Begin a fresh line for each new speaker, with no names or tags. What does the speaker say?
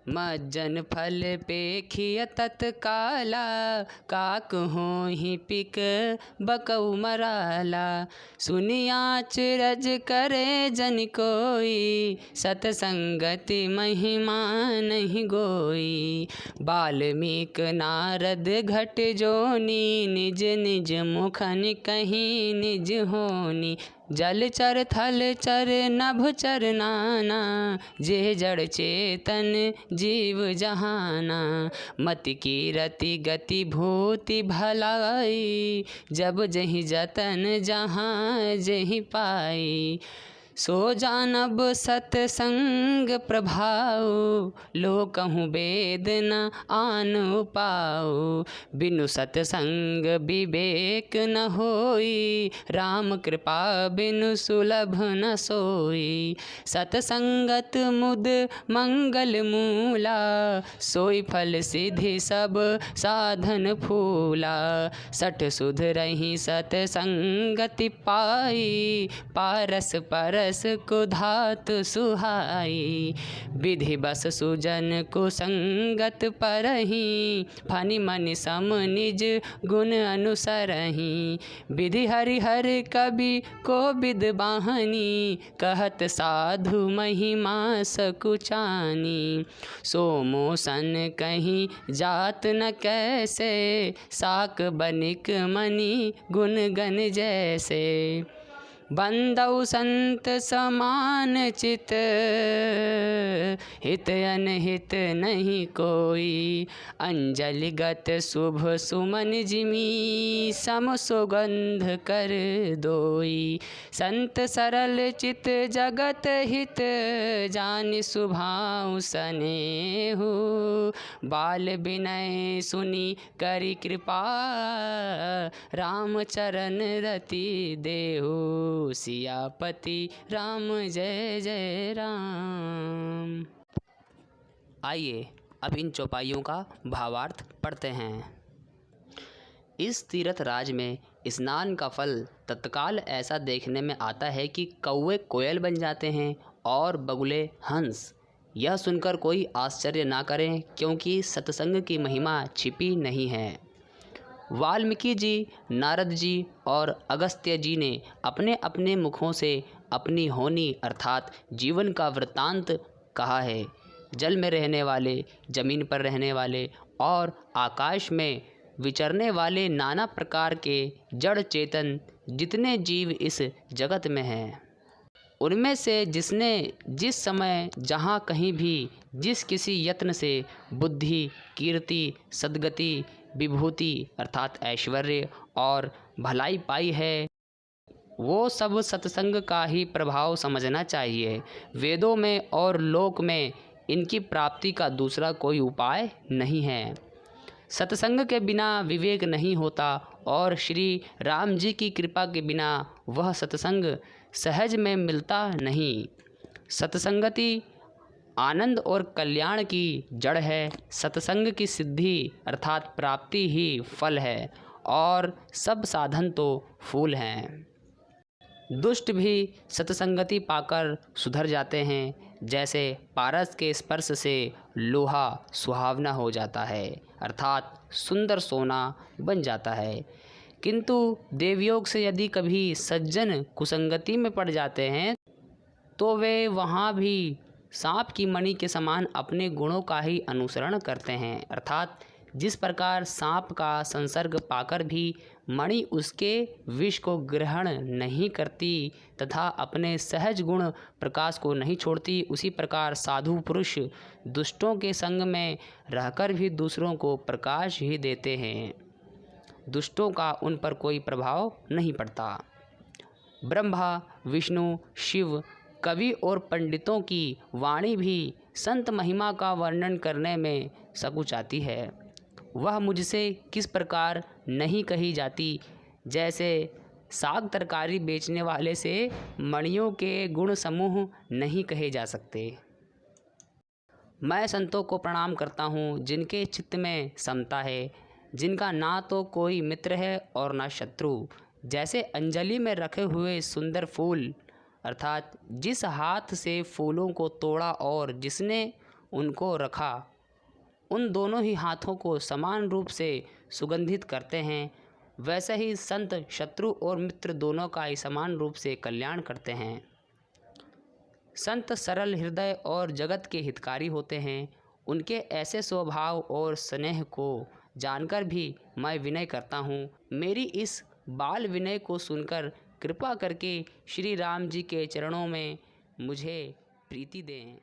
मज्जन फल पेखिय तत्काला, काक होहि पिक बकऊ मराला। सुनिया अचरज करे जन कोई, सतसंगति महिमा नहीं गोई। वाल्मीक नारद घट जोनी, निज निज मुखन कहीं निज होनी। जलचर थलचर नभचर नाना, जे जड़ चेतन जीव जहाना। मति कीरति गति भूति भलाई, जब जहि जतन जहाँ जहि पाई। सो जानब सतसंग प्रभाव, लो कहूँ वेद न आन पाओ। बिनु सतसंग विवेक न होई, राम कृपा बिनु सुलभ न सोई। सतसंगत मुद मंगल मूला, सोई फल सिद्धि सब साधन फूला। सठ सुध रही सतसंगति पाई, पारस परस को धातु सुहाई। विधि बस सुजन को संगत परही, फनि मनि सम निज गुण अनुसरही। विधि हरि हर कवि को विद बाहनी, कहत साधु महिमा सकुचानी। सो मोसन कहीं जात न कैसे, साक बनिक मणि गुण गण जैसे। बंदौ संत समान चित, हित अनहित नहीं कोई। अंजलिगत शुभ सुमन जिमी, सम सुगंध कर दोई। संत सरल चित जगत हित, जानि सुभाउ सनेहु। बाल विनय सुनि करि कृपा, राम चरण रति देहु। सियापति राम जय जय राम। आइए अब इन चौपाइयों का भावार्थ पढ़ते हैं। इस तीर्थ राज में स्नान का फल तत्काल ऐसा देखने में आता है कि कौवे कोयल बन जाते हैं और बगुले हंस। यह सुनकर कोई आश्चर्य ना करें, क्योंकि सत्संग की महिमा छिपी नहीं है। वाल्मीकि जी, नारद जी और अगस्त्य जी ने अपने अपने मुखों से अपनी होनी अर्थात जीवन का वृत्तांत कहा है। जल में रहने वाले, जमीन पर रहने वाले और आकाश में विचरने वाले नाना प्रकार के जड़ चेतन जितने जीव इस जगत में हैं, उनमें से जिसने जिस समय जहाँ कहीं भी जिस किसी यत्न से बुद्धि, कीर्ति, सद्गति, विभूति अर्थात ऐश्वर्य और भलाई पाई है, वो सब सत्संग का ही प्रभाव समझना चाहिए। वेदों में और लोक में इनकी प्राप्ति का दूसरा कोई उपाय नहीं है। सत्संग के बिना विवेक नहीं होता और श्री राम जी की कृपा के बिना वह सत्संग सहज में मिलता नहीं। सत्संगति आनंद और कल्याण की जड़ है। सत्संग की सिद्धि अर्थात प्राप्ति ही फल है और सब साधन तो फूल हैं। दुष्ट भी सत्संगति पाकर सुधर जाते हैं, जैसे पारस के स्पर्श से लोहा सुहावना हो जाता है अर्थात सुंदर सोना बन जाता है। किंतु देवयोग से यदि कभी सज्जन कुसंगति में पड़ जाते हैं तो वे वहाँ भी सांप की मणि के समान अपने गुणों का ही अनुसरण करते हैं अर्थात जिस प्रकार सांप का संसर्ग पाकर भी मणि उसके विष को ग्रहण नहीं करती तथा अपने सहज गुण प्रकाश को नहीं छोड़ती, उसी प्रकार साधु पुरुष दुष्टों के संग में रहकर भी दूसरों को प्रकाश ही देते हैं। दुष्टों का उन पर कोई प्रभाव नहीं पड़ता। ब्रह्मा, विष्णु, शिव, कवि और पंडितों की वाणी भी संत महिमा का वर्णन करने में सकुचाती है। वह मुझसे किस प्रकार नहीं कही जाती, जैसे साग तरकारी बेचने वाले से मणियों के गुण समूह नहीं कहे जा सकते। मैं संतों को प्रणाम करता हूँ जिनके चित्त में समता है, जिनका ना तो कोई मित्र है और ना शत्रु। जैसे अंजलि में रखे हुए सुंदर फूल अर्थात जिस हाथ से फूलों को तोड़ा और जिसने उनको रखा, उन दोनों ही हाथों को समान रूप से सुगंधित करते हैं, वैसे ही संत शत्रु और मित्र दोनों का ही समान रूप से कल्याण करते हैं। संत सरल हृदय और जगत के हितकारी होते हैं। उनके ऐसे स्वभाव और स्नेह को जानकर भी मैं विनय करता हूँ। मेरी इस बाल विनय को सुनकर कृपा करके श्री राम जी के चरणों में मुझे प्रीति दें।